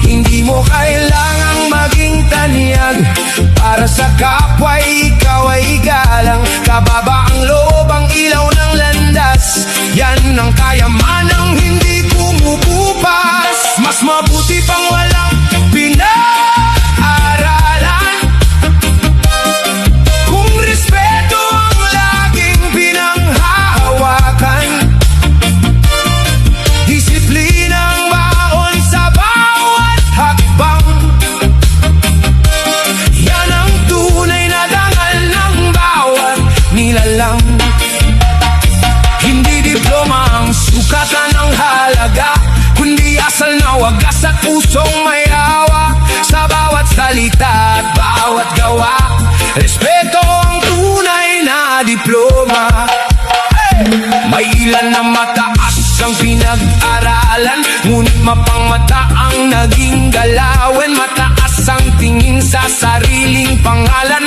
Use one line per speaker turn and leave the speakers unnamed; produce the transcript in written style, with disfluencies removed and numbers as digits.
Hindi mo kailangang maging tanyag para sa kapwa'y ikaw ay galang. Kababa ang loob, ang ilaw ng landas, yan ang kayamanang hindi kumukupas. Mas mabuti pang walang pinag-aralan kung respeto ang laging pinanghahawakan. Disiplina ang baon sa bawat hakbang, yan ang tunay na dangal ng bawat nilalang. Hindi diploma ang sukatan ng halaga, kundi asal na wagas at pusong may hawak. Sa bawat salita at bawat gawa, respeto ang tunay na diploma. May ilan na mataas ang pinag-aralan, ngunit mapangmata ang naging galawin. Mataas ang tingin sa sariling pangalan.